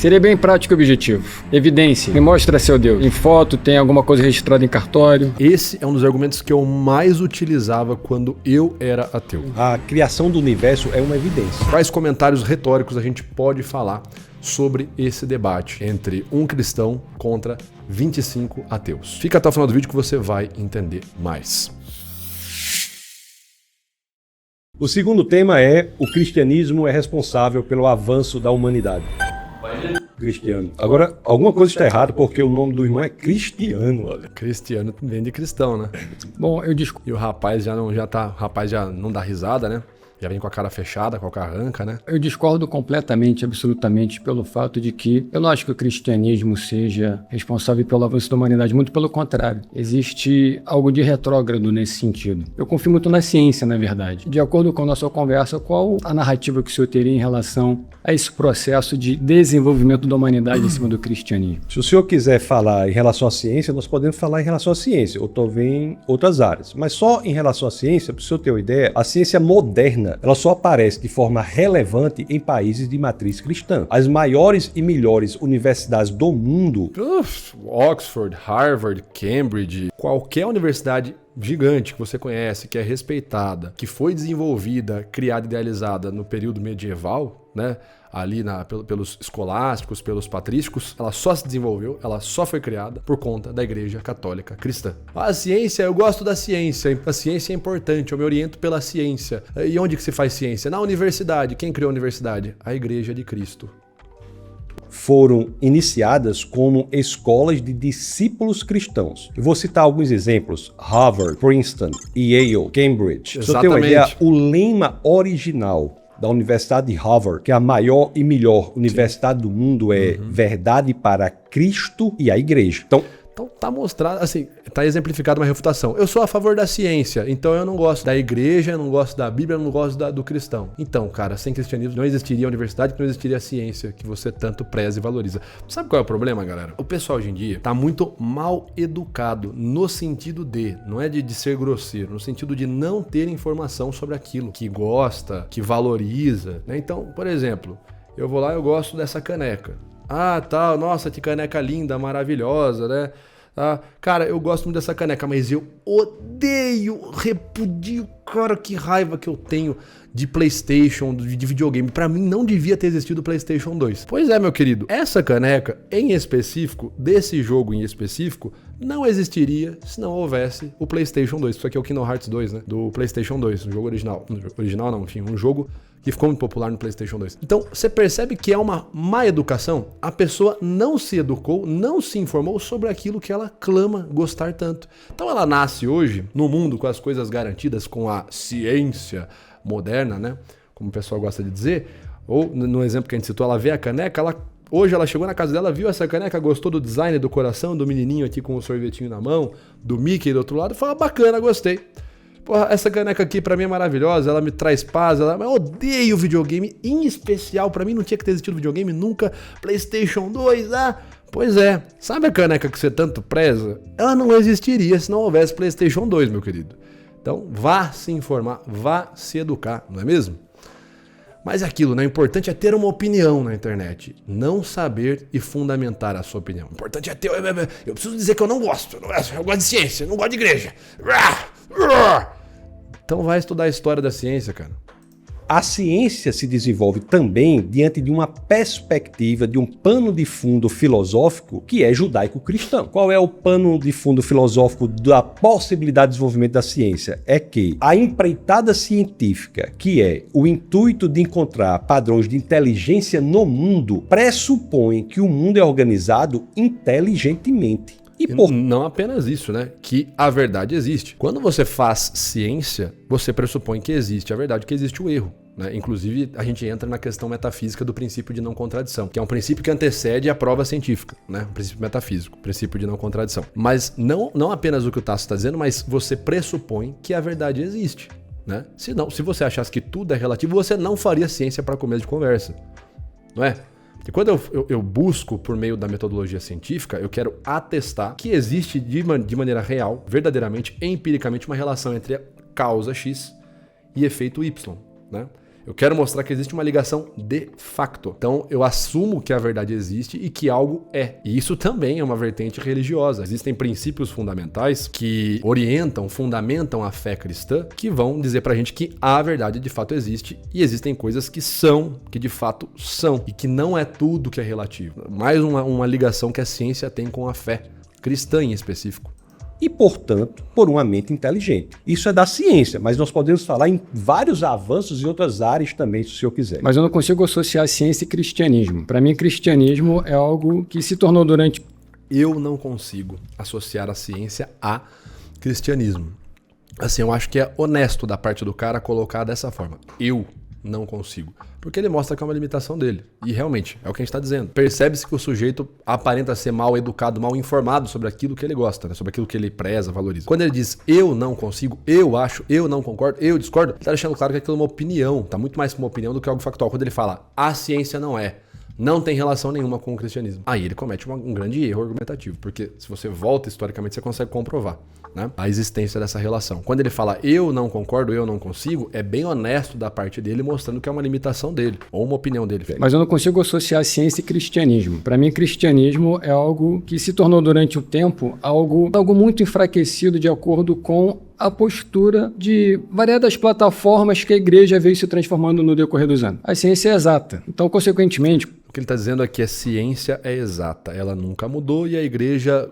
Seria bem prático e objetivo. Evidência. Me mostra seu Deus. Em foto, tem alguma coisa registrada em cartório. Esse é um dos argumentos que eu mais utilizava quando eu era ateu. A criação do universo é uma evidência. Quais comentários retóricos a gente pode falar sobre esse debate entre um cristão contra 25 ateus? Fica até o final do vídeo que você vai entender mais. O segundo tema é: o cristianismo é responsável pelo avanço da humanidade. Cristiano. Agora, alguma coisa está errada porque o nome do irmão é Cristiano, olha. Cristiano vem de cristão, né? Bom, eu discordo. E o rapaz já não dá risada, né? Já vem com a cara fechada, com a cara arranca, né? Eu discordo completamente, absolutamente, pelo fato de que eu não acho que o cristianismo seja responsável pelo avanço da humanidade, muito pelo contrário. Existe algo de retrógrado nesse sentido. Eu confio muito na ciência, na verdade. De acordo com a nossa conversa, qual a narrativa que o senhor teria em relação a esse processo de desenvolvimento da humanidade em cima do cristianismo? Se o senhor quiser falar em relação à ciência, nós podemos falar em relação à ciência, ou talvez em outras áreas. Mas só em relação à ciência, para o senhor ter uma ideia, a ciência moderna, ela só aparece de forma relevante em países de matriz cristã. As maiores e melhores universidades do mundo, Oxford, Harvard, Cambridge, qualquer universidade gigante que você conhece, que é respeitada, que foi desenvolvida, criada e idealizada no período medieval, né? Ali pelos escolásticos, pelos patrísticos, ela só se desenvolveu, ela só foi criada por conta da Igreja Católica Cristã. A ciência, eu gosto da ciência, a ciência é importante, eu me oriento pela ciência. E onde que se faz ciência? Na universidade. Quem criou a universidade? A Igreja de Cristo. Foram iniciadas como escolas de discípulos cristãos. Eu vou citar alguns exemplos: Harvard, Princeton, Yale, Cambridge. Pra você ter uma ideia, o lema original da Universidade de Harvard, que é a maior e melhor universidade do mundo, é verdade para Cristo e a Igreja. Então tá mostrado, assim, tá exemplificado uma refutação. Eu sou a favor da ciência, então eu não gosto da igreja, eu não gosto da Bíblia, eu não gosto do cristão. Então, cara, sem cristianismo não existiria a universidade, não existiria a ciência que você tanto preza e valoriza. Sabe qual é o problema, galera? O pessoal hoje em dia tá muito mal educado no sentido de, não é de ser grosseiro, no sentido de não ter informação sobre aquilo que gosta, que valoriza, né? Então, por exemplo, eu vou lá e eu gosto dessa caneca. Ah, tá, nossa, que caneca linda, maravilhosa, né? Ah, cara, eu gosto muito dessa caneca, mas eu odeio, repudio, cara, que raiva que eu tenho de PlayStation, de videogame. Pra mim não devia ter existido o PlayStation 2. Pois é, meu querido, essa caneca em específico, desse jogo em específico, não existiria se não houvesse o PlayStation 2. Isso aqui é o Kingdom Hearts 2, né? Do PlayStation 2, um jogo original. Original não, enfim, um jogo que ficou muito popular no PlayStation 2. Então, você percebe que é uma má educação? A pessoa não se educou, não se informou sobre aquilo que ela clama gostar tanto. Então, ela nasce hoje no mundo com as coisas garantidas, com a ciência moderna, né? Como o pessoal gosta de dizer. Ou, no exemplo que a gente citou, ela vê a caneca, hoje ela chegou na casa dela, viu essa caneca, gostou do design, do coração, do menininho aqui com o sorvetinho na mão, do Mickey do outro lado, falou, bacana, gostei. Porra, essa caneca aqui pra mim é maravilhosa, ela me traz paz, mas eu odeio videogame, em especial, pra mim não tinha que ter existido videogame nunca, PlayStation 2, pois é, sabe a caneca que você tanto preza? Ela não existiria se não houvesse PlayStation 2, meu querido. Então, vá se informar, vá se educar, não é mesmo? Mas é aquilo, né? O importante é ter uma opinião na internet, não saber e fundamentar a sua opinião. O importante é ter... Eu preciso dizer que eu não gosto, eu gosto de ciência, eu não gosto de igreja. Então vai estudar a história da ciência, cara. A ciência se desenvolve também diante de uma perspectiva, de um pano de fundo filosófico que é judaico-cristão. Qual é o pano de fundo filosófico da possibilidade de desenvolvimento da ciência? É que a empreitada científica, que é o intuito de encontrar padrões de inteligência no mundo, pressupõe que o mundo é organizado inteligentemente. Não apenas isso, né? Que a verdade existe. Quando você faz ciência, você pressupõe que existe a verdade, que existe o erro, né? Inclusive, a gente entra na questão metafísica do princípio de não contradição, que é um princípio que antecede a prova científica, né? Um princípio metafísico, princípio de não contradição. Mas não apenas o que o Tasso está dizendo, mas você pressupõe que a verdade existe, né? Se você achasse que tudo é relativo, você não faria ciência para começo de conversa, não é? E quando eu busco por meio da metodologia científica, eu quero atestar que existe de maneira real, verdadeiramente, empiricamente, uma relação entre a causa X e efeito Y, né? Eu quero mostrar que existe uma ligação de facto. Então, eu assumo que a verdade existe e que algo é. E isso também é uma vertente religiosa. Existem princípios fundamentais que orientam, fundamentam a fé cristã, que vão dizer pra gente que a verdade de fato existe e existem coisas que de fato são, e que não é tudo que é relativo. Mais uma ligação que a ciência tem com a fé cristã em específico. E, portanto, por uma mente inteligente. Isso é da ciência, mas nós podemos falar em vários avanços em outras áreas também, se o senhor quiser. Mas eu não consigo associar ciência e cristianismo. Para mim, cristianismo é algo que se tornou durante... Eu não consigo associar a ciência a cristianismo. Assim, eu acho que é honesto da parte do cara colocar dessa forma. Eu não consigo. Porque ele mostra que é uma limitação dele. E realmente, é o que a gente está dizendo. Percebe-se que o sujeito aparenta ser mal educado, mal informado sobre aquilo que ele gosta, né? Sobre aquilo que ele preza, valoriza. Quando ele diz, eu não consigo, eu acho, eu não concordo, eu discordo, ele está deixando claro que aquilo é uma opinião. Está muito mais como uma opinião do que algo factual. Quando ele fala, a ciência não tem relação nenhuma com o cristianismo. Aí ele comete um grande erro argumentativo, porque se você volta historicamente, você consegue comprovar, né, a existência dessa relação. Quando ele fala eu não concordo, eu não consigo, é bem honesto da parte dele, mostrando que é uma limitação dele, ou uma opinião dele. Mas eu não consigo associar ciência e cristianismo. Para mim, cristianismo é algo que se tornou durante o tempo algo muito enfraquecido de acordo com a postura de variadas plataformas que a igreja veio se transformando no decorrer dos anos. A ciência é exata. Então, consequentemente... O que ele está dizendo é que a ciência é exata. Ela nunca mudou e a igreja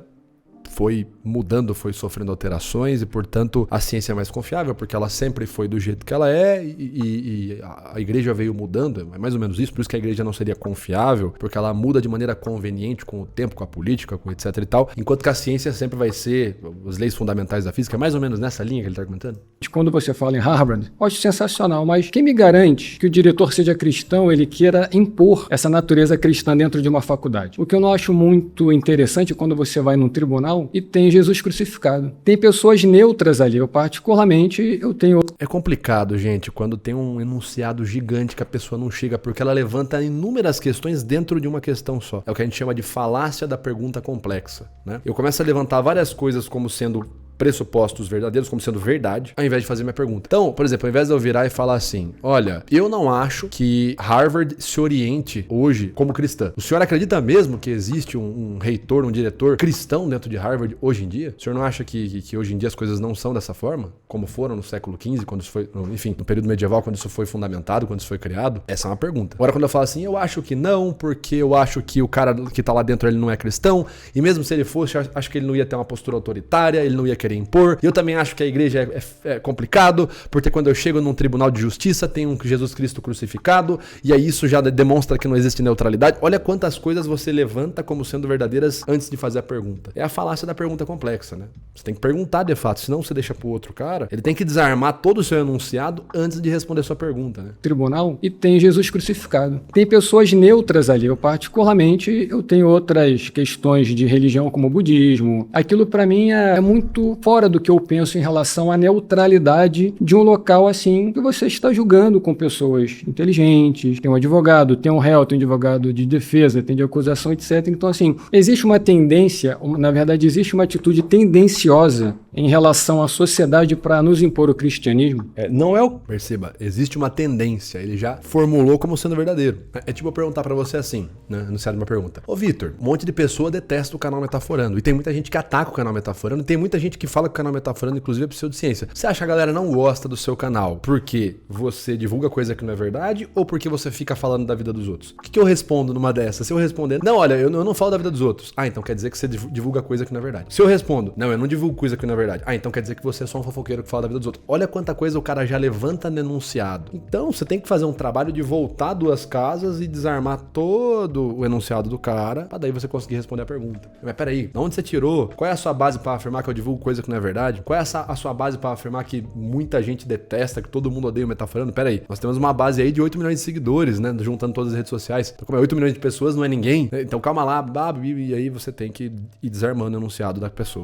foi mudando, foi sofrendo alterações e, portanto, a ciência é mais confiável porque ela sempre foi do jeito que ela é e a igreja veio mudando, é mais ou menos isso, por isso que a igreja não seria confiável, porque ela muda de maneira conveniente com o tempo, com a política, com etc e tal, enquanto que a ciência sempre vai ser as leis fundamentais da física, é mais ou menos nessa linha que ele está argumentando. Quando você fala em Harvard, eu acho sensacional, mas quem me garante que o diretor seja cristão, ele queira impor essa natureza cristã dentro de uma faculdade? O que eu não acho muito interessante quando você vai num tribunal e tem Jesus crucificado. Tem pessoas neutras ali. Eu particularmente, eu tenho... É complicado, gente, quando tem um enunciado gigante que a pessoa não chega, porque ela levanta inúmeras questões dentro de uma questão só. É o que a gente chama de falácia da pergunta complexa, né? Eu começo a levantar várias coisas como sendo pressupostos verdadeiros, como sendo verdade, ao invés de fazer minha pergunta. Então, por exemplo, ao invés de eu virar e falar assim, olha, eu não acho que Harvard se oriente hoje como cristã. O senhor acredita mesmo que existe um reitor, um diretor cristão dentro de Harvard hoje em dia? O senhor não acha que hoje em dia as coisas não são dessa forma? Como foram no século XV, quando isso foi, enfim, no período medieval, quando isso foi fundamentado, quando isso foi criado? Essa é uma pergunta. Agora, quando eu falo assim, eu acho que não, porque eu acho que o cara que tá lá dentro, ele não é cristão, e mesmo se ele fosse, eu acho que ele não ia ter uma postura autoritária, ele não ia querer impor. Eu também acho que a igreja é complicado, porque quando eu chego num tribunal de justiça, tem um Jesus Cristo crucificado, e aí isso já demonstra que não existe neutralidade. Olha quantas coisas você levanta como sendo verdadeiras antes de fazer a pergunta. É a falácia da pergunta complexa, né? Você tem que perguntar de fato, senão você deixa pro outro cara, ele tem que desarmar todo o seu enunciado antes de responder sua pergunta, né? Tribunal e tem Jesus crucificado. Tem pessoas neutras ali. Eu particularmente, eu tenho outras questões de religião como o budismo. Aquilo para mim é muito fora do que eu penso em relação à neutralidade de um local assim que você está julgando com pessoas inteligentes, tem um advogado, tem um réu, tem um advogado de defesa, tem de acusação, etc. Então, assim, existe uma tendência, na verdade, existe uma atitude tendenciosa em relação à sociedade para nos impor o cristianismo. Não é o... Perceba, existe uma tendência, ele já formulou como sendo verdadeiro. É tipo eu perguntar pra você assim, né, anunciado uma pergunta. Ô Vitor, um monte de pessoa detesta o canal Metaforando, e tem muita gente que ataca o canal Metaforando, e tem muita gente que fala que o canal Metaforando, inclusive, é pseudociência. Você acha que a galera não gosta do seu canal porque você divulga coisa que não é verdade ou porque você fica falando da vida dos outros? O que eu respondo numa dessas? Se eu responder, não, olha, eu não falo da vida dos outros. Ah, então quer dizer que você divulga coisa que não é verdade. Se eu respondo, não, eu não divulgo coisa que não é verdade. Ah, então quer dizer que você é só um fofoqueiro que fala da vida dos outros. Olha quanta coisa o cara já levanta no enunciado. Então, você tem que fazer um trabalho de voltar duas casas e desarmar todo o enunciado do cara, pra daí você conseguir responder a pergunta. Mas peraí, de onde você tirou? Qual é a sua base pra afirmar que eu divulgo coisa que não é verdade? Qual é a sua base pra afirmar que muita gente detesta, que todo mundo odeia o Metaforando? Pera aí, nós temos uma base aí de 8 milhões de seguidores, né? Juntando todas as redes sociais. Então, como é 8 milhões de pessoas, não é ninguém. Então, calma lá, e aí você tem que ir desarmando o enunciado da pessoa.